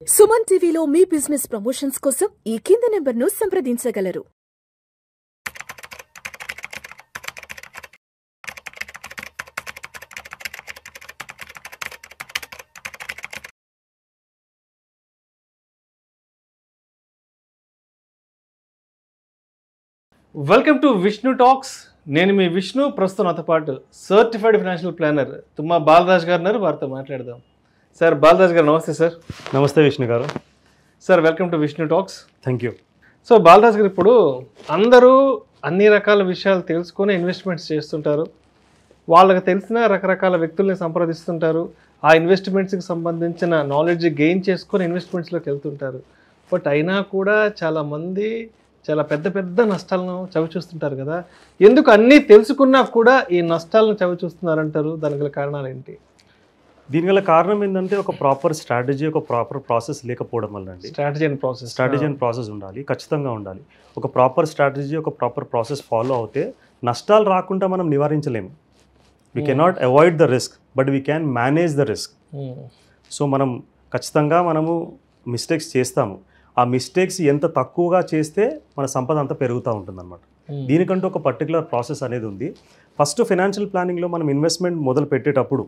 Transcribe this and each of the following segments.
సుమన్ టీవీలో మీ business promotions కోసం ఈ కింది నెంబర్ను సంప్రదించగలరు. Welcome to Vishnu talks. నేను మీ విష్ణు. ప్రస్తుతం నాతో పాటు certified financial planner Tumma Balaraj garu ఉన్నారు. వారితో మాట్లాడదాం. సార్ బాలరాజ్ గారు నమస్తే. సార్ నమస్తే Vishnu garu. Sir welcome to Vishnu talks. Thank you. So Balaraj garu, ఇప్పుడు అందరూ అన్ని రకాల విషయాలు తెలుసుకొని ఇన్వెస్ట్మెంట్స్ చేస్తుంటారు. వాళ్ళకి తెలిసిన రకరకాల వ్యక్తుల్ని సంప్రదిస్తుంటారు. ఆ ఇన్వెస్ట్మెంట్స్కి సంబంధించిన నాలెడ్జ్ గెయిన్ చేసుకొని ఇన్వెస్ట్మెంట్స్లోకి వెళ్తుంటారు. బట్ అయినా కూడా చాలామంది చాలా పెద్ద పెద్ద నష్టాలను చవిచూస్తుంటారు కదా. ఎందుకు అన్నీ తెలుసుకున్నా కూడా ఈ నష్టాలను చవిచూస్తున్నారంటారు? దానికి గల కారణాలు ఏంటి? దీనివల్ల కారణం ఏంటంటే ఒక ప్రాపర్ స్ట్రాటజీ, ఒక ప్రాపర్ ప్రాసెస్ లేకపోవడం వల్ల అండి. స్ట్రాటజీ అండ్ ప్రాసెస్ ఉండాలి, ఖచ్చితంగా ఉండాలి. ఒక ప్రాపర్ స్ట్రాటజీ, ఒక ప్రాపర్ ప్రాసెస్ ఫాలో అవుతే నష్టాలు రాకుండా మనం నివారించలేము. We cannot avoid the risk, but we can manage the risk. So మనం ఖచ్చితంగా మిస్టేక్స్ చేస్తాము. ఆ మిస్టేక్స్ ఎంత తక్కువగా చేస్తే మన సంపద అంతా పెరుగుతూ ఉంటుంది అనమాట. దీనికంటూ ఒక పర్టికులర్ ప్రాసెస్ అనేది ఉంది. ఫస్ట్ ఫైనాన్షియల్ ప్లానింగ్లో మనం ఇన్వెస్ట్మెంట్ మొదలు పెట్టేటప్పుడు,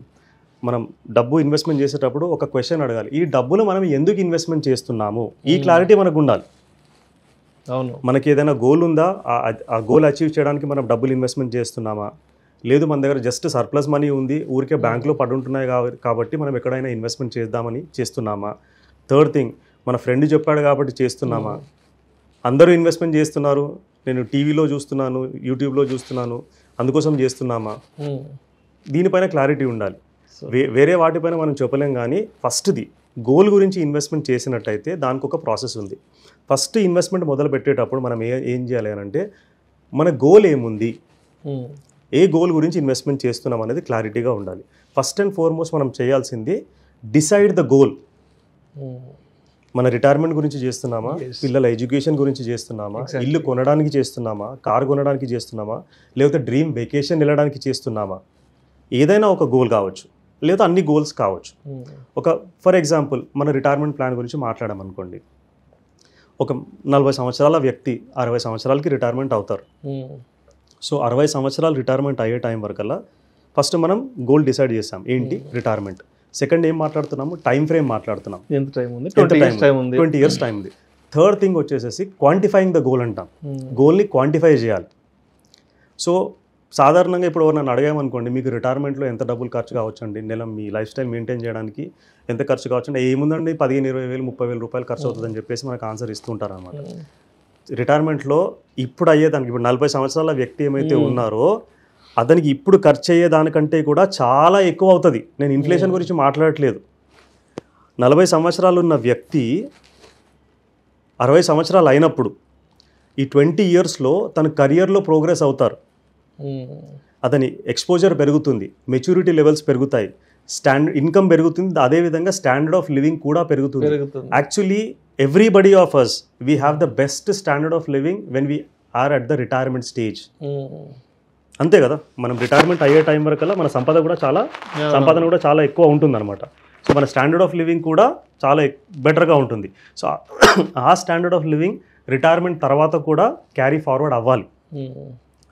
మనం డబ్బు ఇన్వెస్ట్మెంట్ చేసేటప్పుడు ఒక క్వశ్చన్ అడగాలి. ఈ డబ్బులు మనం ఎందుకు ఇన్వెస్ట్మెంట్ చేస్తున్నాము? ఈ క్లారిటీ మనకు ఉండాలి. అవును. మనకి ఏదైనా గోల్ ఉందా? ఆ గోల్ అచీవ్ చేయడానికి మనం డబ్బులు ఇన్వెస్ట్మెంట్ చేస్తున్నామా? లేదు మన దగ్గర జస్ట్ సర్ప్లస్ మనీ ఉంది, ఊరికే బ్యాంక్లో పడుంటున్నాయి కాబట్టి మనం ఎక్కడైనా ఇన్వెస్ట్మెంట్ చేద్దామని చేస్తున్నామా? థర్డ్ థింగ్, మన ఫ్రెండ్ చెప్పాడు కాబట్టి చేస్తున్నామా? అందరూ ఇన్వెస్ట్మెంట్ చేస్తున్నారు, నేను టీవీలో చూస్తున్నాను, యూట్యూబ్లో చూస్తున్నాను, అందుకోసం చేస్తున్నామా? దీనిపైన క్లారిటీ ఉండాలి. వేరే వాటిపైన మనం చెప్పలేం. కానీ ఫస్ట్ది గోల్ గురించి ఇన్వెస్ట్మెంట్ చేసినట్టయితే దానికి ఒక ప్రాసెస్ ఉంది. ఫస్ట్ ఇన్వెస్ట్మెంట్ మొదలు పెట్టేటప్పుడు మనం ఏం చేయాలి అంటే, మన గోల్ ఏముంది, ఏ గోల్ గురించి ఇన్వెస్ట్మెంట్ చేస్తున్నాం అనేది క్లారిటీగా ఉండాలి. ఫస్ట్ అండ్ ఫార్మోస్ట్ మనం చేయాల్సింది డిసైడ్ ద గోల్. మన రిటైర్మెంట్ గురించి చేస్తున్నామా? పిల్లల ఎడ్యుకేషన్ గురించి చేస్తున్నామా? ఇల్లు కొనడానికి చేస్తున్నామా? కార్ కొనడానికి చేస్తున్నామా? లేకపోతే డ్రీమ్ వెకేషన్ వెళ్ళడానికి చేస్తున్నామా? ఏదైనా ఒక గోల్ కావచ్చు, లేదా అన్ని గోల్స్ కావచ్చు. ఫర్ ఎగ్జాంపుల్ మన రిటైర్మెంట్ ప్లాన్ గురించి మాట్లాడామనుకోండి. ఒక 40 సంవత్సరాల వ్యక్తి 60 సంవత్సరాలకి రిటైర్మెంట్ అవుతారు. సో 60 సంవత్సరాలు రిటైర్మెంట్ అయ్యే టైం వరకల్లా ఫస్ట్ మనం గోల్ డిసైడ్ చేసాం, ఏంటి రిటైర్మెంట్. సెకండ్ ఏం మాట్లాడుతున్నాము? టైం ఫ్రేమ్ మాట్లాడుతున్నాం. ఎంత టైం ఉంది? 20 ఇయర్స్ టైం ఉంది. థర్డ్ థింగ్ వచ్చేసేసి క్వాంటిఫైయింగ్ ద గోల్ అంటాం. గోల్ని క్వాంటిఫై చేయాలి. సో సాధారణంగా ఇప్పుడు నన్ను అడిగామనుకోండి, మీకు రిటైర్మెంట్లో ఎంత డబ్బులు ఖర్చు కావచ్చండి, నెల మీ లైఫ్ స్టైల్ మెయింటైన్ చేయడానికి ఎంత ఖర్చు కావచ్చండి, ఏముందండి 15,000, 20,000, 30,000 రూపాయలు ఖర్చు అవుతుందని చెప్పేసి మనకు ఆన్సర్ ఇస్తుంటారు అనమాట. రిటైర్మెంట్లో ఇప్పుడు అయ్యేదానికి, ఇప్పుడు 40 సంవత్సరాల వ్యక్తి ఏమైతే ఉన్నారో అతనికి ఇప్పుడు ఖర్చు అయ్యే దానికంటే కూడా చాలా ఎక్కువ అవుతుంది. నేను ఇన్ఫ్లేషన్ గురించి మాట్లాడట్లేదు. 40 సంవత్సరాలు ఉన్న వ్యక్తి 60 సంవత్సరాలు అయినప్పుడు ఈ 20 ఇయర్స్లో తన కెరియర్లో ప్రోగ్రెస్ అవుతారు. అతని ఎక్స్పోజర్ పెరుగుతుంది, మెచ్యూరిటీ లెవెల్స్ పెరుగుతాయి, ఇన్కమ్ పెరుగుతుంది, అదేవిధంగా స్టాండర్డ్ ఆఫ్ లివింగ్ కూడా పెరుగుతుంది. Actually everybody of us we have the best standard of living when we are at the retirement stage. అంతే కదా. మనం రిటైర్మెంట్ అయ్యే టైం వరకల్లా మన సంపాదన కూడా చాలా ఎక్కువ ఉంటుంది అనమాట. సో మన స్టాండర్డ్ ఆఫ్ లివింగ్ కూడా చాలా బెటర్గా ఉంటుంది. సో ఆ స్టాండర్డ్ ఆఫ్ లివింగ్ రిటైర్మెంట్ తర్వాత కూడా క్యారీ ఫార్వర్డ్ అవ్వాలి,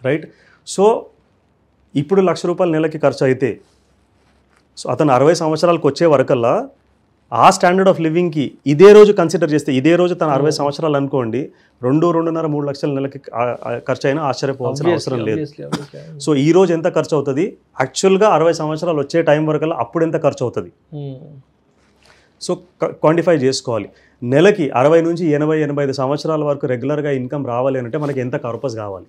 రైట్? సో ఇప్పుడు 1,00,000 రూపాయలు నెలకి ఖర్చు అయితే, సో అతను 60 సంవత్సరాలకు వచ్చే వరకల్లా ఆ స్టాండర్డ్ ఆఫ్ లివింగ్కి ఇదే రోజు కన్సిడర్ చేస్తే, ఇదే రోజు తను 60 సంవత్సరాలు అనుకోండి, 2-2.5 3 లక్షల నెలకి ఖర్చు అయినా ఆశ్చర్యపోవాల్సిన అవసరం లేదు. సో ఈ రోజు ఎంత ఖర్చు అవుతుంది, యాక్చువల్గా 60 సంవత్సరాలు వచ్చే టైం వరకల్లా అప్పుడు ఎంత ఖర్చు అవుతుంది, సో క్వాంటిఫై చేసుకోవాలి. నెలకి 60 నుంచి 80-85 సంవత్సరాల వరకు రెగ్యులర్గా ఇన్కమ్ రావాలి అంటే మనకి ఎంత పర్పస్ కావాలి,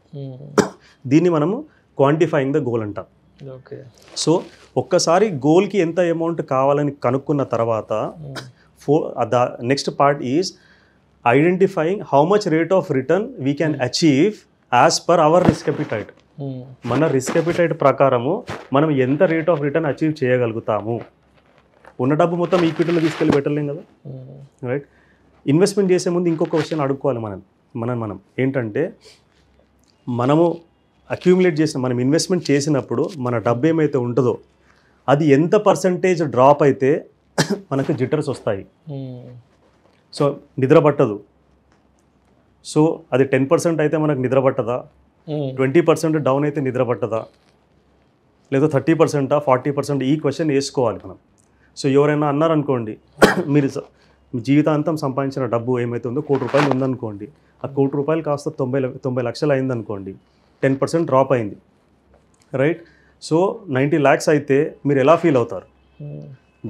దీన్ని మనము క్వాంటిఫైయింగ్ ద గోల్ అంటాం. సో ఒక్కసారి గోల్కి ఎంత అమౌంట్ కావాలని కనుక్కున్న తర్వాత next part is identifying how much rate of return we can achieve as per our risk appetite. మన రిస్క్ ఎపిటైట్ ప్రకారము మనం ఎంత రేట్ ఆఫ్ రిటర్న్ అచీవ్ చేయగలుగుతాము. ఉన్న డబ్బు మొత్తం ఈక్విటీలో తీసుకెళ్ళి పెట్టలేం కదా, రైట్? ఇన్వెస్ట్మెంట్ చేసే ముందు ఇంకొక క్వశ్చన్ అడుక్కోవాలి మనం ఏంటంటే, మనము అక్యూములేట్ చేసిన, మనం ఇన్వెస్ట్మెంట్ చేసినప్పుడు మన డబ్బు ఏమైతే ఉంటుందో అది ఎంత పర్సంటేజ్ డ్రాప్ అయితే మనకు జిట్టర్స్ వస్తాయి. సో నిద్ర పట్టదు. సో అది 10% అయితే మనకు నిద్ర పట్టదా, 20% డౌన్ అయితే నిద్ర పట్టదా, లేదా 30%, 40%? ఈ క్వశ్చన్ వేసుకోవాలి మనం. సో ఎవరైనా అన్నారనుకోండి, మీరు మీ జీవితాంతం సంపాదించిన డబ్బు ఏమైతే ఉందో ₹1,00,00,000 ఉందనుకోండి, ఆ ₹1,00,00,000 కాస్త 90 లక్షలు అయిందనుకోండి, 10% డ్రాప్ అయింది, రైట్? సో 90 lakhs అయితే మీరు ఎలా ఫీల్ అవుతారు?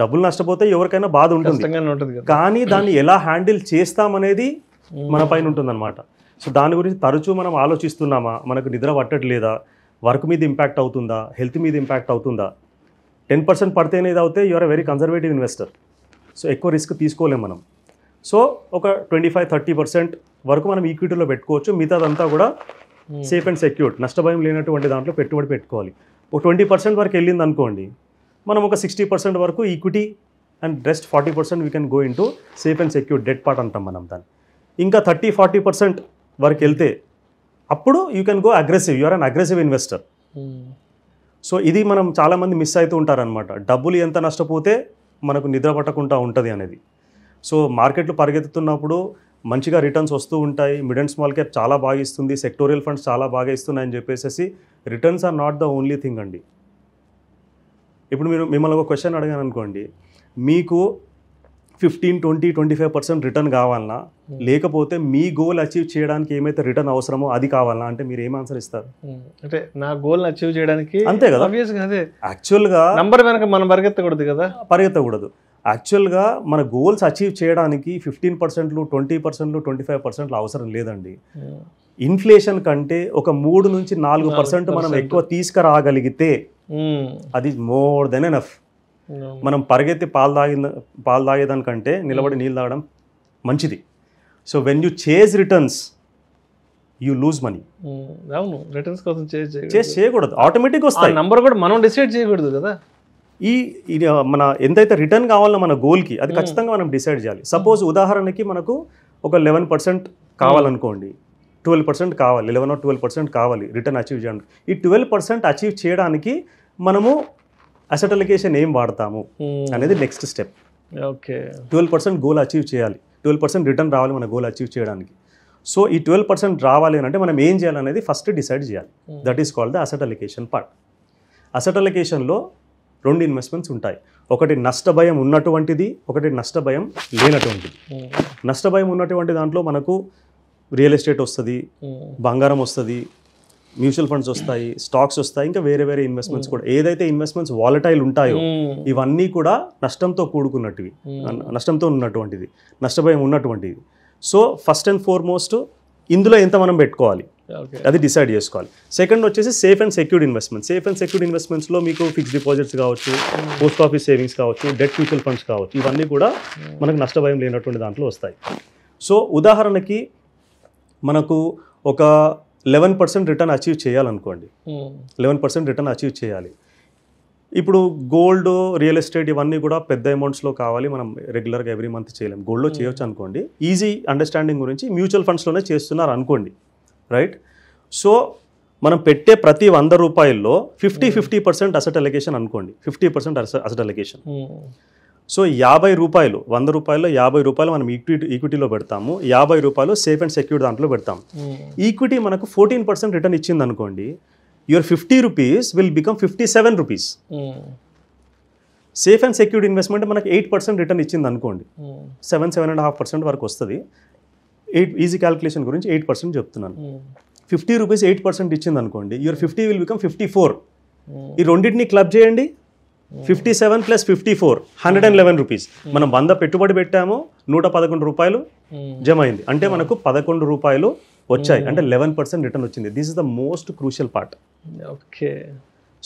డబ్బులు నష్టపోతే ఎవరికైనా బాధ ఉంటుంది, కానీ దాన్ని ఎలా హ్యాండిల్ చేస్తామనేది మన పైన ఉంటుంది అనమాట. సో దాని గురించి తరచూ మనం ఆలోచిస్తున్నామా? మనకు నిద్ర పట్టట్లేదా? వర్క్ మీద ఇంపాక్ట్ అవుతుందా? హెల్త్ మీద ఇంపాక్ట్ అవుతుందా? 10% పడితేనే ఇది అవుతే you're a very conservative investor. So ఎక్కువ రిస్క్ తీసుకోలేం మనం. సో ఒక 25-30% వరకు మనం ఈక్విటీలో పెట్టుకోవచ్చు. మిగతాదంతా కూడా సేఫ్ అండ్ సెక్యూర్డ్, నష్టభయం లేనటువంటి దాంట్లో పెట్టుబడి పెట్టుకోవాలి. ఒక 20% వరకు వెళ్ళింది అనుకోండి, మనం ఒక 60% వరకు equity and rest 40% we can go into safe and secured debt part అంటాం మనం దాన్ని. ఇంకా 30-40% వరకు వెళ్తే అప్పుడు you can go aggressive, you're an aggressive investor. So ఇది మనం చాలామంది మిస్ అవుతూ ఉంటారనమాట. డబ్బులు ఎంత నష్టపోతే మనకు నిద్ర పట్టకుండా ఉంటుంది అనేది. సో మార్కెట్లు పరిగెత్తుతున్నప్పుడు మంచిగా రిటర్న్స్ వస్తూ ఉంటాయి, మిడ్ అండ్ స్మాల్ క్యాప్ చాలా బాగా ఇస్తుంది, సెక్టోరియల్ ఫండ్స్ చాలా బాగా ఇస్తున్నాయని చెప్పేసి returns are not the only thing అండి. ఇప్పుడు మిమ్మల్ని ఒక క్వశ్చన్ అడిగాను అనుకోండి, మీకు 15-20-25% రిటర్న్ కావాలన్నా, లేకపోతే మీ గోల్ అచీవ్ చేయడానికి ఏమైతే రిటర్న్ అవసరమో అది కావాలన్నా, అంటే మీరు ఏం ఆన్సర్ ఇస్తారు? అంటే నా గోల్ అచీవ్ చేయడానికి అంతే కదా. అదే యాక్చువల్గా నంబర్ వెనక మనం పరిగెత్తకూడదు కదా, పరిగెత్తకూడదు. యాక్చువల్గా మన గోల్స్ అచీవ్ చేయడానికి 15%, 20%, 25% అవసరం లేదండి. ఇన్ఫ్లేషన్ కంటే ఒక 3-4% మనం ఎక్కువ తీసుకురాగలిగితే అది మోర్ దెన్ ఎనఫ్. మనం పరిగెత్తి పాలు తాగేదానికంటే నిలబడి నీళ్ళు తాగడం మంచిది. So when you chase returns you lose money. అవును, రిటర్న్స్ కోసం చేయకూడదు, ఆటోమేటిక్గా వస్తాయి. నంబర్ కూడా మనం డిసైడ్ చేయకూడదు కదా. ఈ మన ఎంతైతే రిటర్న్ కావాలో మన గోల్కి అది ఖచ్చితంగా మనం డిసైడ్ చేయాలి. సపోజ్ ఉదాహరణకి మనకు ఒక 11% కావాలనుకోండి, 12% కావాలి, 11 or 12% కావాలి రిటర్న్ అచీవ్ చేయడానికి. ఈ 12% అచీవ్ చేయడానికి మనము అసెట్ అలొకేషన్ ఏం వాడతాము అనేది next step. Okay, 12% goal achieve చేయాలి, 12% రిటర్న్ రావాలి మన గోల్ అచీవ్ చేయడానికి. సో ఈ 12% రావాలి అంటే మనం ఏం చేయాలనేది ఫస్ట్ డిసైడ్ చేయాలి. That is called the asset allocation part. Asset అలొకేషన్లో 2 ఇన్వెస్ట్మెంట్స్ ఉంటాయి. ఒకటి నష్టభయం ఉన్నటువంటిది, ఒకటి నష్టభయం లేనటువంటిది. నష్టభయం ఉన్నటువంటి దాంట్లో మనకు రియల్ ఎస్టేట్ వస్తుంది, బంగారం వస్తుంది, మ్యూచువల్ ఫండ్స్ వస్తాయి, స్టాక్స్ వస్తాయి, ఇంకా వేరే వేరే ఇన్వెస్ట్మెంట్స్ కూడా. ఏదైతే ఇన్వెస్ట్మెంట్స్ వాలటైల్ ఉంటాయో ఇవన్నీ కూడా నష్టంతో కూడుకున్నట్టువి, నష్టంతో ఉన్నటువంటిది, నష్టభయం ఉన్నటువంటిది. సో ఫస్ట్ అండ్ ఫార్మోస్ట్ ఇందులో ఎంత మనం పెట్టుకోవాలి అది డిసైడ్ చేసుకోవాలి. సెకండ్ వచ్చేసి safe and secured investment. Safe and secured ఇన్వెస్ట్మెంట్స్లో మీకు ఫిక్స్డ్ డిపాజిట్స్ కావచ్చు, పోస్ట్ ఆఫీస్ సేవింగ్స్ కావచ్చు, డెట్ మ్యూచువల్ ఫండ్స్ కావచ్చు, ఇవన్నీ కూడా మనకు నష్టభయం లేనటువంటి దాంట్లో వస్తాయి. సో ఉదాహరణకి మనకు ఒక 11% రిటర్న్ అచీవ్ చేయాలనుకోండి, 11% రిటర్న్ అచీవ్ చేయాలి. ఇప్పుడు గోల్డ్, రియల్ ఎస్టేట్ ఇవన్నీ కూడా పెద్ద అమౌంట్స్లో కావాలి, మనం రెగ్యులర్గా ఎవ్రీ మంత్ చేయలేం. గోల్డ్లో చేయొచ్చు అనుకోండి. ఈజీ అండర్స్టాండింగ్ గురించి మ్యూచువల్ ఫండ్స్లోనే చేస్తున్నారు అనుకోండి, రైట్? సో మనం పెట్టే ప్రతి 100 రూపాయల్లో 50% అసెట్ అలొకేషన్ అనుకోండి, 50% అసెట్ అలొకేషన్. సో 50 రూపాయలు, 100 రూపాయల్లో 50 రూపాయలు మనం ఈక్విటీలో పెడతాము, 50 రూపాయలు సేఫ్ అండ్ సెక్యూర్ దాంట్లో పెడతాము. ఈక్విటీ మనకు 14% రిటర్న్ ఇచ్చింది అనుకోండి, your 50 rupees will become 57 rupees. Safe and secured investment మనకు 8% రిటర్న్ ఇచ్చింది అనుకోండి, 7-7.5% వరకు వస్తుంది. ఈజీ క్యాల్కులేషన్ గురించి 8% చెప్తున్నాను. 50 రూపీస్ 8% ఇచ్చింది అనుకోండి, యువర్ 50 విల్ బికమ్ 54. ఈ రెండింటిని క్లబ్ చేయండి, 57 + 54 111 రూపీస్. మనం 100 పెట్టుబడి పెట్టాము, 111 రూపాయలు జమ అయింది, అంటే మనకు 11 రూపాయలు వచ్చాయి, అంటే 11% రిటర్న్ వచ్చింది. This is the most crucial part. Okay,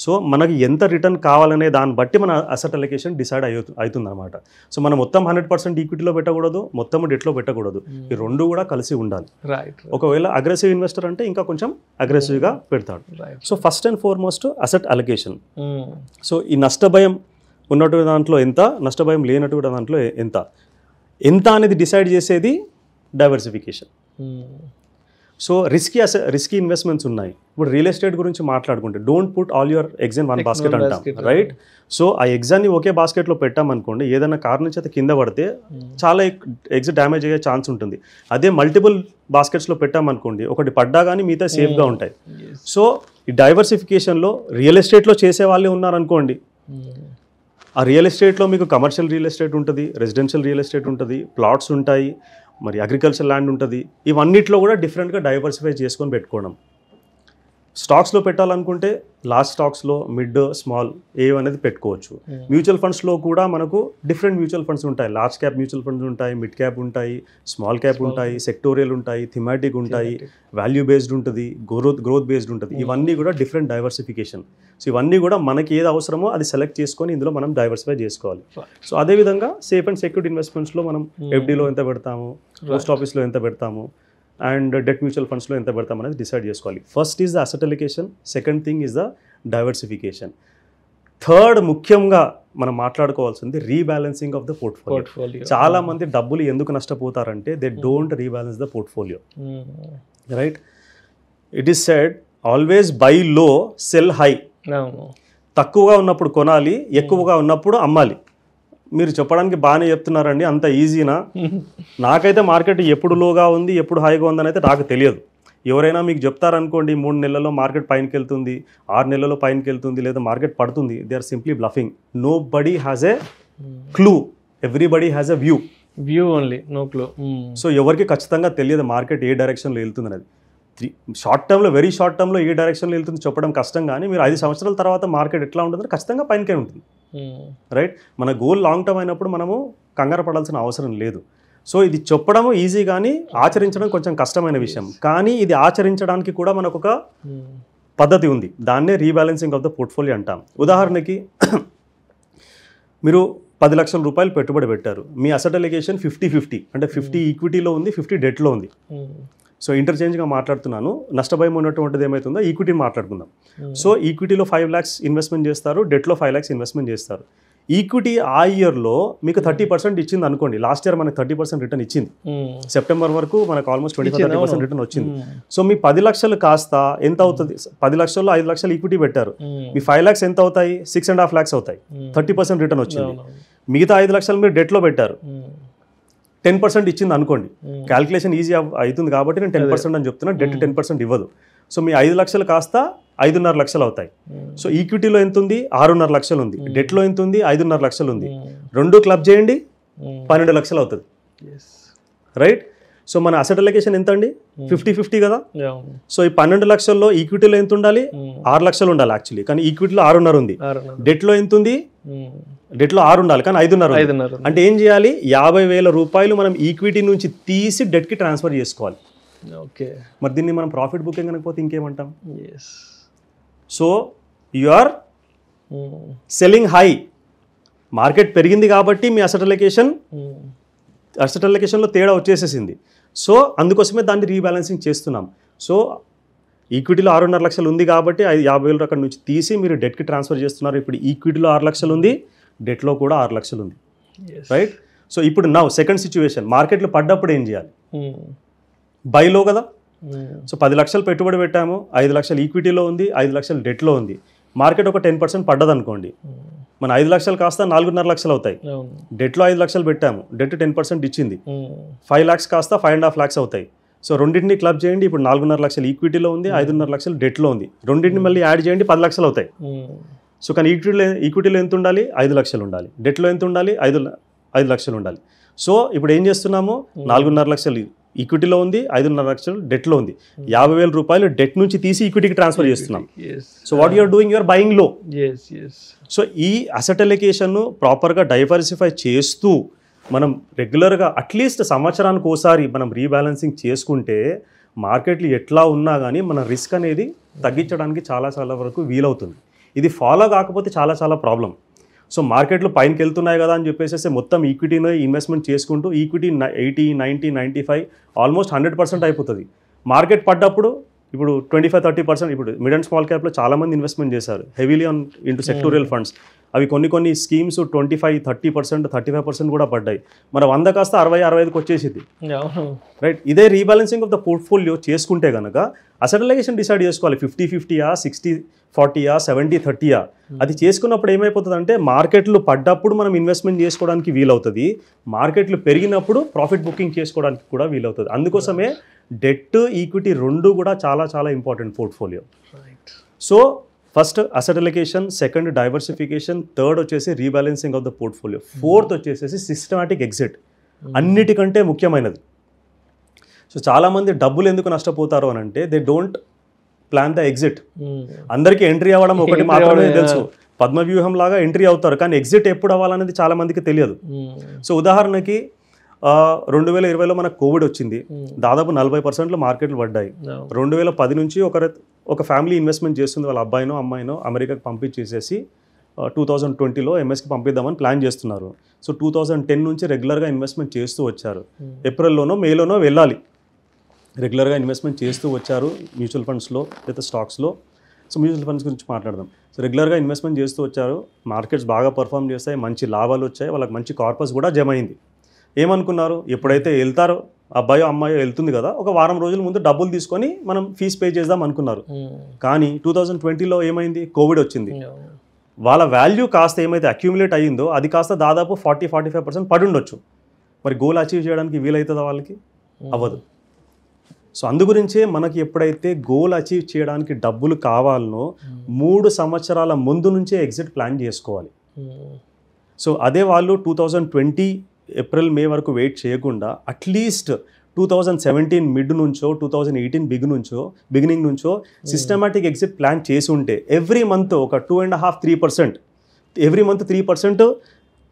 so మనకి ఎంత రిటర్న్ కావాలనే దాన్ని బట్టి మన అసెట్ అలొకేషన్ డిసైడ్ అవుతుంది అనమాట. సో మనం మొత్తం 100% ఈక్విటీలో పెట్టకూడదు, మొత్తం డెట్లో పెట్టకూడదు, ఈ రెండు కూడా కలిసి ఉండాలి. ఒకవేళ అగ్రెసివ్ ఇన్వెస్టర్ అంటే ఇంకా కొంచెం అగ్రెసివ్గా పెడతాడు. So first and foremost asset allocation. So ఈ నష్టభయం ఉన్నటువంటి దాంట్లో ఎంత, నష్టభయం లేనటువంటి దాంట్లో ఎంత అనేది డిసైడ్ చేసేది డైవర్సిఫికేషన్. సో రిస్కీ ఇన్వెస్ట్మెంట్స్ ఉన్నాయి. ఇప్పుడు రియల్ ఎస్టేట్ గురించి మాట్లాడుకుంటే don't put all your eggs in one basket అంటాం, రైట్? సో ఆ ఎగ్జాన్ని ఒకే బాస్కెట్లో పెట్టామనుకోండి, ఏదైనా కారణం చేత కింద పడితే చాలా ఎగ్స్ డ్యామేజ్ అయ్యే ఛాన్స్ ఉంటుంది. అదే మల్టిపుల్ బాస్కెట్స్లో పెట్టామనుకోండి, ఒకటి పడ్డా కానీ మిగతా సేఫ్గా ఉంటాయి. సో ఈ డైవర్సిఫికేషన్లో రియల్ ఎస్టేట్లో చేసే వాళ్ళే ఉన్నారనుకోండి, ఆ రియల్ ఎస్టేట్లో మీకు కమర్షియల్ రియల్ ఎస్టేట్ ఉంటుంది, రెసిడెన్షియల్ రియల్ ఎస్టేట్ ఉంటుంది, ప్లాట్స్ ఉంటాయి, మరి అగ్రికల్చర్ ల్యాండ్ ఉంటుంది. ఇవన్నిట్లో కూడా డిఫరెంట్గా డైవర్సిఫై చేసుకొని పెట్టుకోవడం. స్టాక్స్లో పెట్టాలనుకుంటే లార్జ్ స్టాక్స్లో మిడ్ స్మాల్ ఏవనేది పెట్టుకోవచ్చు. మ్యూచువల్ ఫండ్స్లో కూడా మనకు డిఫరెంట్ మ్యూచువల్ ఫండ్స్ ఉంటాయి. లార్జ్ క్యాప్ మ్యూచువల్ ఫండ్స్ ఉంటాయి, మిడ్ క్యాప్ ఉంటాయి, స్మాల్ క్యాప్ ఉంటాయి, సెక్టోరియల్ ఉంటాయి, థిమాటిక్ ఉంటాయి, వాల్యూ బేస్డ్ ఉంటుంది, గ్రోత్ బేస్డ్ ఉంటుంది. ఇవన్నీ కూడా డిఫరెంట్ డైవర్సిఫికేషన్. సో ఇవన్నీ కూడా మనకి ఏది అవసరమో అది సెలెక్ట్ చేసుకొని ఇందులో మనం డైవర్సిఫై చేసుకోవాలి. సో అదేవిధంగా సేఫ్ అండ్ సెక్యూర్డ్ ఇన్వెస్ట్మెంట్స్లో మనం ఎఫ్డీలో ఎంత పెడతాము, పోస్ట్ ఆఫీస్లో ఎంత పెడతాము, అండ్ డెట్ మ్యూచువల్ ఫండ్స్లో ఎంత పెడతాం అనేది డిసైడ్ చేసుకోవాలి. First is the asset allocation, second thing is the diversification, third ముఖ్యంగా మనం మాట్లాడుకోవాల్సింది రీబ్యాలెన్సింగ్ ఆఫ్ ద పోర్ట్ఫోలియో. చాలా మంది డబ్బులు ఎందుకు నష్టపోతారంటే they don't rebalance the portfolio, right? It is said always buy low sell high. తక్కువగా ఉన్నప్పుడు కొనాలి, ఎక్కువగా ఉన్నప్పుడు అమ్మాలి. మీరు చెప్పడానికి బాగానే చెప్తున్నారండి, అంత ఈజీనా? నాకైతే మార్కెట్ ఎప్పుడు లోగా ఉంది ఎప్పుడు హైగా ఉందని అయితే నాకు తెలియదు. ఎవరైనా మీకు చెప్తారనుకోండి 3 నెలల్లో మార్కెట్ పైనకి వెళ్తుంది, 6 నెలల్లో పైనకి వెళ్తుంది, లేదా మార్కెట్ పడుతుంది, they are simply bluffing. Nobody has a clue, everybody has a view only, no clue. So ఎవరికి ఖచ్చితంగా తెలియదు మార్కెట్ ఏ డైరెక్షన్లో వెళ్తుంది అనేది. వెరీ షార్ట్ టర్మ్లో ఏ డైరెక్షన్లో వెళ్తుంది చెప్పడం కష్టం, కానీ మీరు 5 సంవత్సరాల తర్వాత మార్కెట్ ఎట్లా ఉంటుందో ఖచ్చితంగా పైనకే ఉంటుంది, రైట్? మన గోల్ లాంగ్ టర్మ్ అయినప్పుడు మనము కంగారు పడాల్సిన అవసరం లేదు. సో ఇది చెప్పడం ఈజీ కానీ ఆచరించడం కొంచెం కష్టమైన విషయం. కానీ ఇది ఆచరించడానికి కూడా మనకు ఒక పద్ధతి ఉంది, దాన్నే రీబ్యాలెన్సింగ్ ఆఫ్ ద పోర్ట్ఫోలియో అంటాం. ఉదాహరణకి మీరు 10 లక్షల రూపాయలు పెట్టుబడి పెట్టారు, మీ అసెట్ అలికేషన్ 50-50, అంటే 50 ఈక్విటీలో ఉంది, 50 డెట్లో ఉంది. సో ఇంటర్చేంజ్గా మాట్లాడుతున్నాను, నష్టభయం ఉన్నటువంటిది ఏమవుతుందో ఈక్విటీని మాట్లాడుకుందాం. సో ఈక్విటీలో 5 lakhs ఇన్వెస్ట్మెంట్ చేస్తారు, డెట్లో 5 lakhs ఇన్వెస్ట్మెంట్ చేస్తారు. ఈక్విటీ ఆ ఇయర్లో మీకు 30% ఇచ్చింది అనుకోండి. లాస్ట్ ఇయర్ మనకు 30% రిటర్న్ ఇచ్చింది, సెప్టెంబర్ వరకు మనకు ఆల్మోస్ట్ 25-30% రిటర్న్ వచ్చింది. సో మీ 10 లక్షలు కాస్త ఎంత అవుతుంది? 10 లక్షల్లో 5 లక్షలు ఈక్విటీ పెట్టారు, మీ 5 lakhs ఎంత అవుతాయి? 6.5 lakhs అవుతాయి. 30% రిటర్న్ వచ్చింది. మిగతా 5 లక్షలు మీరు డెట్లో పెట్టారు, 10% ఇచ్చింది అనుకోండి. క్యాల్కులేషన్ ఈజీ అవుతుంది కాబట్టి నేను 10% అని చెప్తున్నా, డెట్ 10% ఇవ్వదు. సో మీ 5 లక్షలు కాస్త 5.5 లక్షలు అవుతాయి. సో ఈక్విటీలో ఎంత ఉంది? 6.5 లక్షలు ఉంది. డెట్లో ఎంత ఉంది? 5.5 లక్షలు ఉంది. రెండు క్లబ్ చేయండి, 12 లక్షలు అవుతుంది, రైట్? సో మన అసెట్ అలికేషన్ ఎంత అండి? 50-50 కదా. సో ఈ 12 లక్షల్లో ఈక్విటీలో ఎంత ఉండాలి? 6 లక్షలు ఉండాలి యాక్చువల్లీ, కానీ ఈక్విటీలో 6.5 ఉంది. డెట్లో ఎంత ఉంది? డెట్లో 6 ఉండాలి, కానీ 5.5. అంటే ఏం చేయాలి? 50,000 రూపాయలు మనం ఈక్విటీ నుంచి తీసి డెట్కి ట్రాన్స్ఫర్ చేసుకోవాలి. ఓకే, మరి దీన్ని మనం ప్రాఫిట్ బుకింగ్ అనకపోతే ఇంకేమంటాం? So you are selling high. Market పెరిగింది కాబట్టి మీ అసెట్ అలికేషన్లో తేడా వచ్చేసేసింది. సో అందుకోసమే దాన్ని రీబ్యాలెన్సింగ్ చేస్తున్నాం. సో ఈక్విటీలో 6.5 లక్షలు ఉంది కాబట్టి 50,000 అక్కడ నుంచి తీసి మీరు డెట్కి ట్రాన్స్ఫర్ చేస్తున్నారు. ఇప్పుడు ఈక్విటీలో 6 లక్షలు ఉంది, డెట్లో కూడా 6 లక్షలు ఉంది, రైట్? సో ఇప్పుడు సెకండ్ సిచ్యువేషన్, మార్కెట్లో పడ్డప్పుడు ఏం చేయాలి? బైలో కదా. సో 10 లక్షలు పెట్టుబడి పెట్టాము, 5 లక్షలు ఈక్విటీలో ఉంది, 5 లక్షలు డెట్లో ఉంది. మార్కెట్ ఒక 10% పడ్డదనుకోండి, మన 5 లక్షలు కాస్త 4.5 లక్షలు అవుతాయి. డెట్లో 5 లక్షలు పెట్టాము, డెట్ 10% ఇచ్చింది, 5 lakhs కాస్త 5.5 lakhs అవుతాయి. సో రెండింటిని క్లబ్ చేయండి, ఇప్పుడు 4.5 లక్షలు ఈక్విటీలో ఉంది, 5.5 లక్షలు డెట్లో ఉంది. రెండింటిని మళ్ళీ యాడ్ చేయండి, 10 లక్షలు అవుతాయి. సో కానీ ఈక్విటీలో ఎంత ఉండాలి? 5 లక్షలు ఉండాలి. డెట్లో ఎంత ఉండాలి? 5 లక్షలు ఉండాలి. సో ఇప్పుడు ఏం చేస్తున్నాము? 4.5 లక్షలు ఈక్విటీలో ఉంది, 5.5 లక్షలు డెట్లో ఉంది. 50,000 రూపాయలు డెట్ నుంచి తీసి ఈక్విటీకి ట్రాన్స్ఫర్ చేస్తున్నాం. So what you're doing? You're buying low. So ఈ అసెట్ అలికేషన్ ప్రాపర్గా డైవర్సిఫై చేస్తూ మనం రెగ్యులర్గా అట్లీస్ట్ సంవత్సరానికి ఒకసారి మనం రీబ్యాలెన్సింగ్ చేసుకుంటే మార్కెట్లు ఎట్లా ఉన్నా కానీ మన రిస్క్ అనేది తగ్గించడానికి చాలా వరకు వీలవుతుంది. ఇది ఫాలో కాకపోతే చాలా ప్రాబ్లం. సో మార్కెట్లు పైనకి వెళ్తున్నాయి కదా అని చెప్పేసి మొత్తం ఈక్విటీలో ఇన్వెస్ట్మెంట్ చేసుకుంటూ ఈక్విటీ 80, 90, 95 ఆల్మోస్ట్ 100% అయిపోతుంది. మార్కెట్ పడ్డప్పుడు ఇప్పుడు 25-30% ఇప్పుడు మిడ్ అండ్ స్మాల్ క్యాప్లో చాలామంది ఇన్వెస్ట్మెంట్ చేశారు heavily on into sectorial funds. అవి కొన్ని స్కీమ్స్ 25-30%, 35% కూడా పడ్డాయి. మన 100 కాస్త 60-65కి వచ్చేసింది, రైట్? ఇదే రీబ్యాలెన్సింగ్ ఆఫ్ ద పోర్ట్ఫోలియో చేసుకుంటే కనుక అసెట్ అలొకేషన్ డిసైడ్ చేసుకోవాలి. 50-50యా, 60-40యా, 70-30యా. అది చేసుకున్నప్పుడు ఏమైపోతుంది అంటే మార్కెట్లు పడ్డప్పుడు మనం ఇన్వెస్ట్మెంట్ చేసుకోవడానికి వీలవుతుంది, మార్కెట్లు పెరిగినప్పుడు ప్రాఫిట్ బుకింగ్ చేసుకోవడానికి కూడా వీలవుతుంది. అందుకోసమే డెట్ ఈక్విటీ రెండు కూడా చాలా చాలా important portfolio. So first asset allocation, second diversification, third వచ్చేసి rebalancing of the portfolio, fourth వచ్చేసి సిస్టమాటిక్ ఎగ్జిట్. అన్నిటికంటే ముఖ్యమైనది. సో చాలామంది డబ్బులు ఎందుకు నష్టపోతారు అని అంటే they don't plan the exit. అందరికీ ఎంట్రీ అవ్వడం ఒకటి మాత్రమే తెలుసు, పద్మవ్యూహం లాగా ఎంట్రీ అవుతారు, కానీ ఎగ్జిట్ ఎప్పుడు అవ్వాలనేది చాలా మందికి తెలియదు. సో ఉదాహరణకి 2020లో మనకు కోవిడ్ వచ్చింది, దాదాపు 40% మార్కెట్లు పడ్డాయి. 2010 నుంచి ఒక ఫ్యామిలీ ఇన్వెస్ట్మెంట్ చేస్తుంది, వాళ్ళ అబ్బాయినో అమ్మాయినో అమెరికాకి పంపించేసేసి 2020లో ఎంఎస్కి పంపిద్దామని ప్లాన్ చేస్తున్నారు. సో 2010 నుంచి రెగ్యులర్గా ఇన్వెస్ట్మెంట్ చేస్తూ వచ్చారు. ఏప్రిల్లోనో మేలోనో వెళ్ళాలి, రెగ్యులర్గా ఇన్వెస్ట్మెంట్ చేస్తూ వచ్చారు మ్యూచువల్ ఫండ్స్లో లేదా స్టాక్స్లో. సో మ్యూచువల్ ఫండ్స్ గురించి మాట్లాడదాం. సో రెగ్యులర్గా ఇన్వెస్ట్మెంట్ చేస్తూ వచ్చారు, మార్కెట్స్ బాగా పర్ఫామ్ చేస్తాయి, మంచి లాభాలు వచ్చాయి, వాళ్ళకి మంచి కార్పస్ కూడా జమ అయింది. ఏమనుకున్నారు, ఎప్పుడైతే వెళ్తారో అబ్బాయో అమ్మాయో వెళ్తుంది కదా, ఒక వారం రోజుల ముందు డబ్బులు తీసుకొని మనం ఫీజు పే చేద్దాం అనుకున్నారు. కానీ 2020లో ఏమైంది, కోవిడ్ వచ్చింది. వాళ్ళ వాల్యూ కాస్త ఏమైతే అక్యూములేట్ అయ్యిందో అది కాస్త దాదాపు 40-45% పడి ఉండొచ్చు. మరి గోల్ అచీవ్ చేయడానికి వీలవుతుందా వాళ్ళకి? అవ్వదు. సో అందుగురించే మనకి ఎప్పుడైతే గోల్ అచీవ్ చేయడానికి డబ్బులు కావాలనో 3 సంవత్సరాల ముందు నుంచే ఎగ్జిట్ ప్లాన్ చేసుకోవాలి. సో అదే వాళ్ళు 2020 ఏప్రిల్ మే వరకు వెయిట్ చేయకుండా అట్లీస్ట్ 2017 మిడ్ నుంచో 2018 బిగినింగ్ నుంచో సిస్టమాటిక్ ఎగ్జిట్ ప్లాన్ చేసి ఉంటే ఎవ్రీ మంత్ ఒక 2.5-3% ఎవ్రీ మంత్ 3%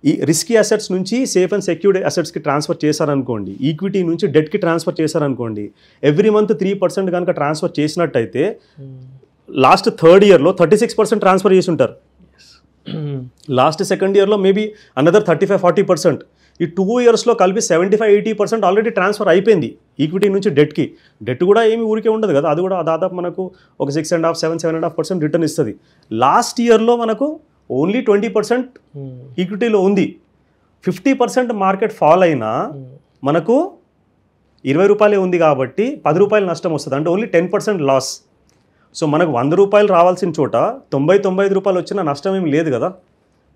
ఈ రిస్కీ అసెట్స్ నుంచి సేఫ్ అండ్ సెక్యూర్డ్ అసెట్స్కి ట్రాన్స్ఫర్ చేశారనుకోండి, ఈక్విటీ నుంచి డెట్కి ట్రాన్స్ఫర్ చేశారనుకోండి, ఎవ్రీ మంత్ 3% కనుక ట్రాన్స్ఫర్ చేసినట్టయితే లాస్ట్ థర్డ్ ఇయర్లో 36% ట్రాన్స్ఫర్ చేసి ఉంటారు. లాస్ట్ సెకండ్ ఇయర్లో మేబీ అనదర్ 35-40%. ఈ 2 ఇయర్స్లో కలిపి 75-80% ఆల్రెడీ ట్రాన్స్ఫర్ అయిపోయింది ఈక్విటీ నుంచి డెట్కి. డెట్ కూడా ఏమి ఊరికే ఉండదు కదా, అది కూడా దాదాపు మనకు ఒక 6.5-7.5% రిటర్న్ ఇస్తుంది. లాస్ట్ ఇయర్లో మనకు ఓన్లీ 20% ఈక్విటీలో ఉంది. 50% మార్కెట్ ఫాల్ అయినా మనకు 20 రూపాయలే ఉంది కాబట్టి 10 రూపాయలు నష్టం వస్తుంది, అంటే ఓన్లీ 10% లాస్. సో మనకు 100 రూపాయలు రావాల్సిన చోట 90-95 రూపాయలు వచ్చిన నష్టం ఏమి లేదు కదా.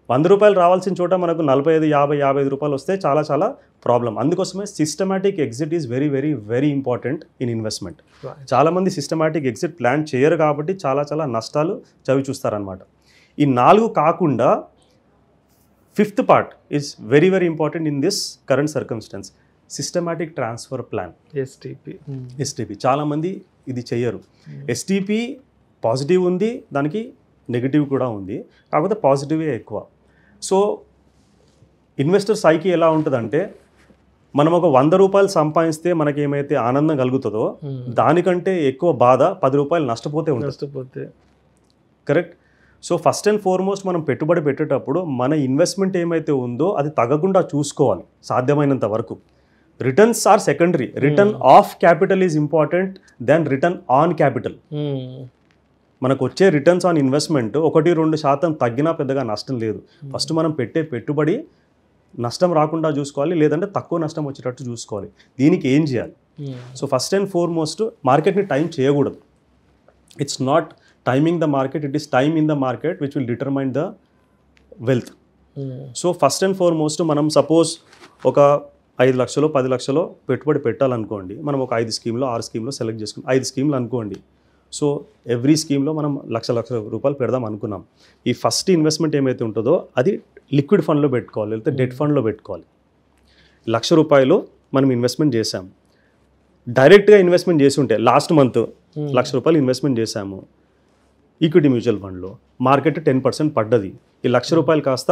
100 రూపాయలు రావాల్సిన చోట మనకు 45-50-55 రూపాయలు వస్తే చాలా చాలా ప్రాబ్లం. అందుకోసమే systematic exit is very very very important in investment. చాలామంది సిస్టమాటిక్ ఎగ్జిట్ ప్లాన్ చేయరు కాబట్టి చాలా చాలా నష్టాలు చవి చూస్తారనమాట. ఈ 4 కాకుండా 5th part is very very important in this current circumstance, systematic transfer plan, STP. చాలామంది ఇది చెయ్యరు. ఎస్టీపీ పాజిటివ్ ఉంది, దానికి నెగిటివ్ కూడా ఉంది, కాకపోతే పాజిటివే ఎక్కువ. సో ఇన్వెస్టర్ సైకి ఎలా ఉంటుందంటే, మనం ఒక 100 రూపాయలు సంపాదిస్తే మనకి ఏమైతే ఆనందం కలుగుతుందో దానికంటే ఎక్కువ బాధ 10 రూపాయలు నష్టపోతే ఉంటుంది. Correct. So first and foremost మనం పెట్టుబడి పెట్టేటప్పుడు మన ఇన్వెస్ట్మెంట్ ఏమైతే ఉందో అది తగ్గకుండా చూసుకోవాలి సాధ్యమైనంత వరకు. Returns are secondary, return of capital is important then return on capital. మనకు వచ్చే రిటర్న్స్ ఆన్ ఇన్వెస్ట్మెంట్ 1-2% తగ్గినా పెద్దగా నష్టం లేదు. ఫస్ట్ మనం పెట్టే పెట్టుబడి నష్టం రాకుండా చూసుకోవాలి, లేదంటే తక్కువ నష్టం వచ్చేటట్టు చూసుకోవాలి. దీనికి ఏం చేయాలి? సో ఫస్ట్ అండ్ ఫార్మోస్ట్ మార్కెట్ని టైం చేయకూడదు. It's not timing the market, it is time in the market which will determine the wealth. So first and foremost మనం సపోజ్ ఒక 5 లక్షలు 10 లక్షలు పెట్టుబడి పెట్టాలనుకోండి, మనం ఒక 5 స్కీమ్లో 6 స్కీమ్లో సెలెక్ట్ చేసుకుని 5 స్కీమ్లు అనుకోండి. సో ఎవ్రీ స్కీమ్లో మనం లక్ష రూపాయలు పెడదాం అనుకున్నాం. ఈ ఫస్ట్ ఇన్వెస్ట్మెంట్ ఏమైతే ఉంటుందో అది లిక్విడ్ ఫండ్లో పెట్టుకోవాలి, లేకపోతే డెట్ ఫండ్లో పెట్టుకోవాలి. ₹1,00,000 మనం ఇన్వెస్ట్మెంట్ చేసాము. డైరెక్ట్గా ఇన్వెస్ట్మెంట్ చేసి ఉంటే లాస్ట్ మంత్ ₹1,00,000 ఇన్వెస్ట్మెంట్ చేశాము ఈక్విటీ మ్యూచువల్ ఫండ్లో, మార్కెట్ 10% పడ్డది. ఈ ₹1,00,000 కాస్త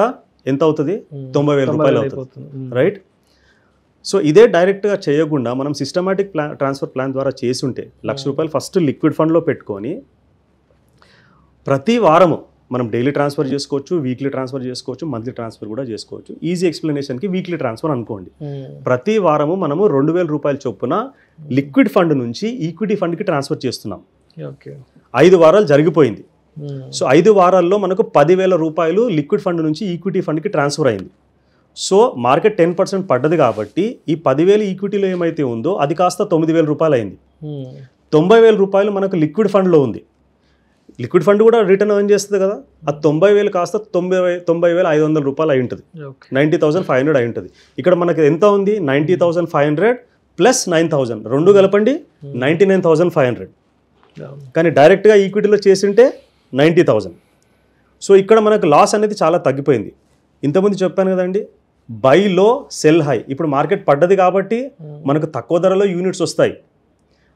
ఎంత అవుతుంది? 90,000 రూపాయలు అవుతుంది, రైట్? సో ఇదే డైరెక్ట్గా చేయకుండా మనం సిస్టమాటిక్ ట్రాన్స్ఫర్ ప్లాన్ ద్వారా చేసి ఉంటే ₹1,00,000 ఫస్ట్ లిక్విడ్ ఫండ్లో పెట్టుకొని ప్రతి వారము మనం డైలీ ట్రాన్స్ఫర్ చేసుకోవచ్చు, వీక్లీ ట్రాన్స్ఫర్ చేసుకోవచ్చు, మంత్లీ ట్రాన్స్ఫర్ కూడా చేసుకోవచ్చు. ఈజీ ఎక్స్ప్లెనేషన్కి వీక్లీ ట్రాన్స్ఫర్ అనుకోండి. ప్రతి వారము మనము ₹2,000 చొప్పున లిక్విడ్ ఫండ్ నుంచి ఈక్విటీ ఫండ్కి ట్రాన్స్ఫర్ చేస్తున్నాం. ఓకే 5 వారాలు జరిగిపోయింది. సో 5 వారాల్లో మనకు 10,000 రూపాయలు లిక్విడ్ ఫండ్ నుంచి ఈక్విటీ ఫండ్కి ట్రాన్స్ఫర్ అయింది. సో మార్కెట్ 10% పడ్డది కాబట్టి ఈ 10,000 ఈక్విటీలో ఏమైతే ఉందో అది కాస్త 9,000 రూపాయలు అయింది. 90,000 రూపాయలు మనకు లిక్విడ్ ఫండ్లో ఉంది. లిక్విడ్ ఫండ్ కూడా రిటర్న్ ఎర్న్ చేస్తుంది కదా, ఆ 90,000 కాస్త 90,500 రూపాయలు అయి ఉంటుంది, 90,500 అయి ఉంటుంది. ఇక్కడ మనకి ఎంత ఉంది, 90,500 ప్లస్ 9,000 రెండు కలపండి 99,500. కానీ డైరెక్ట్గా ఈక్విటీలో చేసింటే 90,000. సో ఇక్కడ మనకు లాస్ అనేది చాలా తగ్గిపోయింది. ఇంతకుముందు చెప్పాను కదండి, బై లో సెల్ హై. ఇప్పుడు మార్కెట్ పడ్డది కాబట్టి మనకు తక్కువ ధరలో యూనిట్స్ వస్తాయి.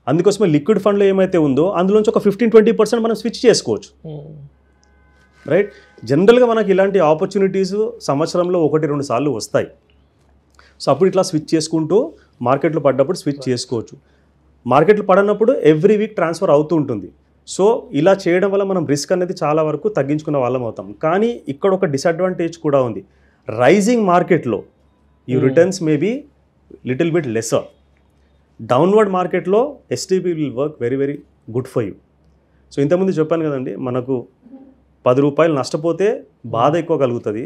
అందుకోసమే లిక్విడ్ ఫండ్లో ఏమైతే ఉందో అందులోంచి ఒక 15-20% మనం స్విచ్ చేసుకోవచ్చు, రైట్. జనరల్గా మనకి ఇలాంటి ఆపర్చునిటీస్ సంవత్సరంలో 1-2 సార్లు వస్తాయి. సో అప్పుడు ఇట్లా స్విచ్ చేసుకుంటూ మార్కెట్లో పడ్డప్పుడు స్విచ్ చేసుకోవచ్చు. మార్కెట్లు పడనప్పుడు ఎవ్రీ వీక్ ట్రాన్స్ఫర్ అవుతూ ఉంటుంది. సో ఇలా చేయడం వల్ల మనం రిస్క్ అనేది చాలా వరకు తగ్గించుకున్న వాళ్ళం అవుతాం. కానీ ఇక్కడ ఒక డిసడ్వాంటేజ్ కూడా ఉంది. రైజింగ్ మార్కెట్లో ఈ returns may be little bit lesser. Downward మార్కెట్లో STP will work very very good for you. So ఇంతకుముందు చెప్పాను కదండి, మనకు 10 రూపాయలు నష్టపోతే బాధ ఎక్కువ కలుగుతుంది,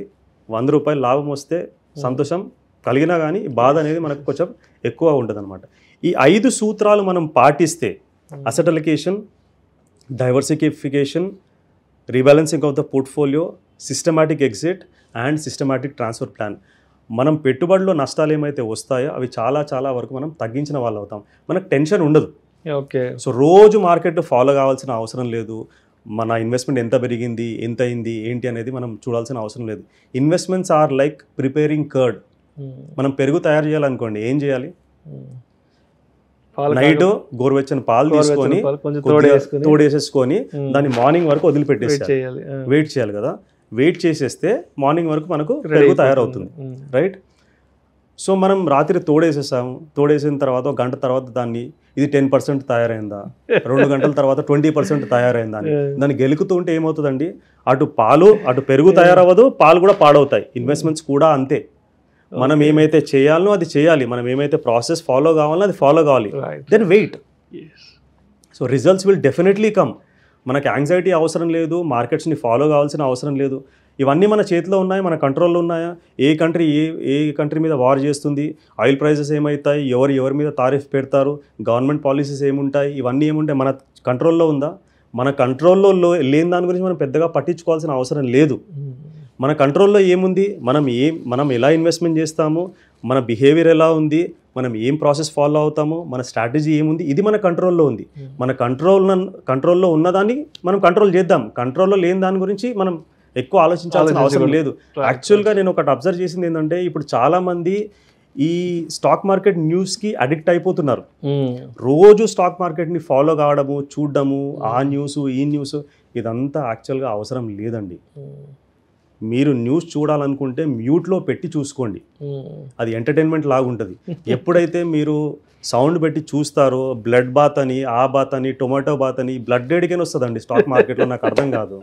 100 రూపాయలు లాభం వస్తే సంతోషం కలిగినా కానీ బాధ అనేది మనకు కొంచెం ఎక్కువ ఉంటుంది అనమాట. ఈ 5 సూత్రాలు మనం పాటిస్తే asset allocation, diversification, rebalancing of the portfolio, systematic exit and systematic transfer plan, మనం పెట్టుబడిలో నష్టాలు ఏమైతే వస్తాయో అవి చాలా చాలా వరకు మనం తగ్గించిన వాళ్ళు అవుతాం. మనకు టెన్షన్ ఉండదు. ఓకే. సో రోజు మార్కెట్ ఫాలో కావాల్సిన అవసరం లేదు. మన ఇన్వెస్ట్మెంట్ ఎంత పెరిగింది, ఎంత అయింది, ఏంటి అనేది మనం చూడాల్సిన అవసరం లేదు. Investments are like preparing curd. మనం పెరుగు తయారు చేయాలనుకోండి, ఏం చేయాలి, నైట్ గోరువెచ్చని పాలు తీసుకొని తోడేసేసుకొని దాన్ని మార్నింగ్ వరకు వదిలిపెట్టేసి వెయిట్ చేయాలి కదా. వెయిట్ చేసేస్తే మార్నింగ్ వరకు మనకు పెరుగు తయారవుతుంది, రైట్. సో మనం రాత్రి తోడేసేసాము, తోడేసిన తర్వాత 1 గంట తర్వాత దాన్ని ఇది 10% తయారైందా, 2 గంటల తర్వాత 20% తయారైందా అని దాన్ని గెలుకుతూ ఉంటే ఏమవుతుందండి, అటు పెరుగు తయారవ్వదు, పాలు కూడా పాడవుతాయి. ఇన్వెస్ట్మెంట్స్ కూడా అంతే. మనం ఏమైతే చేయాలనో అది చేయాలి, మనం ఏమైతే ప్రాసెస్ ఫాలో కావాలో అది ఫాలో కావాలి, then wait. So results will definitely come. మనకి యాంగ్జైటీ అవసరం లేదు, మార్కెట్స్ని ఫాలో కావాల్సిన అవసరం లేదు. ఇవన్నీ మన చేతిలో ఉన్నాయి, మన కంట్రోల్లో ఉన్నాయా. ఏ కంట్రీ మీద వార్ చేస్తుంది, ఆయిల్ ప్రైజెస్ ఏమవుతాయి, ఎవరి మీద తారీఫ్ పెడతారు, గవర్నమెంట్ పాలసీస్ ఏముంటాయి, ఇవన్నీ ఏముంటాయి, మన కంట్రోల్లో ఉందా. మన కంట్రోల్లో లేని దాని గురించి మనం పెద్దగా పట్టించుకోవాల్సిన అవసరం లేదు. మన కంట్రోల్లో ఏముంది, మనం ఎలా ఇన్వెస్ట్మెంట్ చేస్తాము, మన బిహేవియర్ ఎలా ఉంది, మనం ఏం ప్రాసెస్ ఫాలో అవుతాము, మన స్ట్రాటజీ ఏముంది, ఇది మన కంట్రోల్లో ఉంది. మన కంట్రోల్లో ఉన్నదాన్ని మనం కంట్రోల్ చేద్దాం. కంట్రోల్లో లేని దాని గురించి మనం ఎక్కువ ఆలోచించాల్సిన అవసరం లేదు. యాక్చువల్గా నేను ఒకటి అబ్జర్వ్ చేసింది ఏంటంటే, ఇప్పుడు చాలామంది ఈ స్టాక్ మార్కెట్ న్యూస్కి అడిక్ట్ అయిపోతున్నారు. రోజు స్టాక్ మార్కెట్ని ఫాలో కావడము, చూడడము, ఆ న్యూస్ ఈ న్యూస్, ఇదంతా యాక్చువల్గా అవసరం లేదండి. మీరు న్యూస్ చూడాలనుకుంటే మ్యూట్లో పెట్టి చూసుకోండి, అది ఎంటర్టైన్మెంట్ లాగా ఉంటుంది. ఎప్పుడైతే మీరు సౌండ్ పెట్టి చూస్తారో, బ్లడ్ బాత్ అని, ఆ బాత్ అని, టొమాటో బాత్ అని, బ్లడ్ డేడికైనా వస్తుందండి స్టాక్ మార్కెట్లో, నాకు అర్థం కాదు.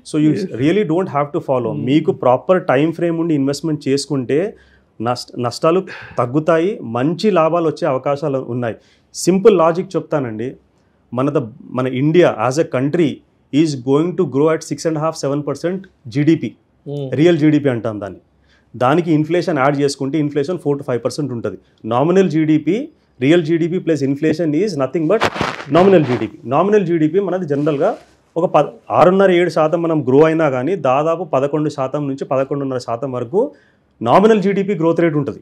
So you really don't have to follow. మీకు ప్రాపర్ టైం ఫ్రేమ్ ఉండి ఇన్వెస్ట్మెంట్ చేసుకుంటే నష్టాలు తగ్గుతాయి, మంచి లాభాలు వచ్చే అవకాశాలు ఉన్నాయి. సింపుల్ లాజిక్ చెప్తానండి, మన India as a country is going to grow at 6.5-7% GDP, real GDP అంటాం దాన్ని. దానికి ఇన్ఫ్లేషన్ యాడ్ చేసుకుంటే ఇన్ఫ్లేషన్ 4-5% ఉంటుంది. Nominal GDP, real GDP plus inflation is nothing but nominal GDP. Nominal GDP మనది జనరల్గా ఒక 6.5-7% మనం గ్రో అయినా కానీ దాదాపు 11% నుంచి 11.5% వరకు నామినల్ జీడిపి గ్రోత్ రేట్ ఉంటుంది.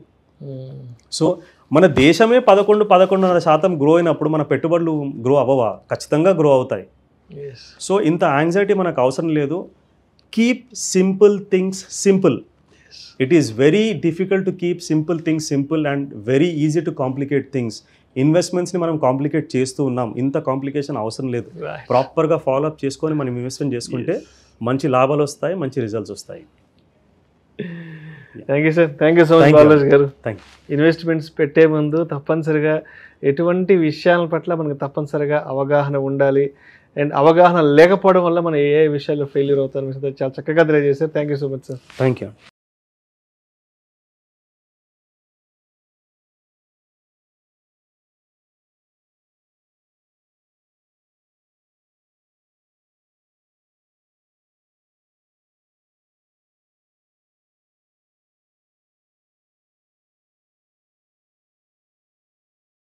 సో మన దేశమే 11-11.5% గ్రో అయినప్పుడు మన పెట్టుబడులు గ్రో అవ్వవా? ఖచ్చితంగా గ్రో అవుతాయి. సో ఇంత యాంగ్జైటీ మనకు అవసరం లేదు. Keep simple things simple. It is very difficult to keep simple things simple and very easy to complicate things. ఇన్వెస్ట్మెంట్స్ని మనం కాంప్లికేట్ చేస్తూ ఉన్నాం, ఇంత కాంప్లికేషన్ అవసరం లేదు. ప్రాపర్గా ఫాలోఅప్ చేసుకొని మనం ఇన్వెస్ట్మెంట్ చేసుకుంటే మంచి లాభాలు వస్తాయి, మంచి రిజల్ట్స్ వస్తాయి. Thank you sir, thank you so much Balaraj garu. Investments పెట్టే ముందు తప్పనిసరిగా ఎటువంటి విషయాల పట్ల మనకు తప్పనిసరిగా అవగాహన ఉండాలి. అండ్ అవగాహన లేకపోవడం వల్ల మనం ఏ విషయాల్లో ఫెయిల్యూర్ అవుతారో చాలా చక్కగా తెలియజేశారు. Thank you so much sir. Thank you.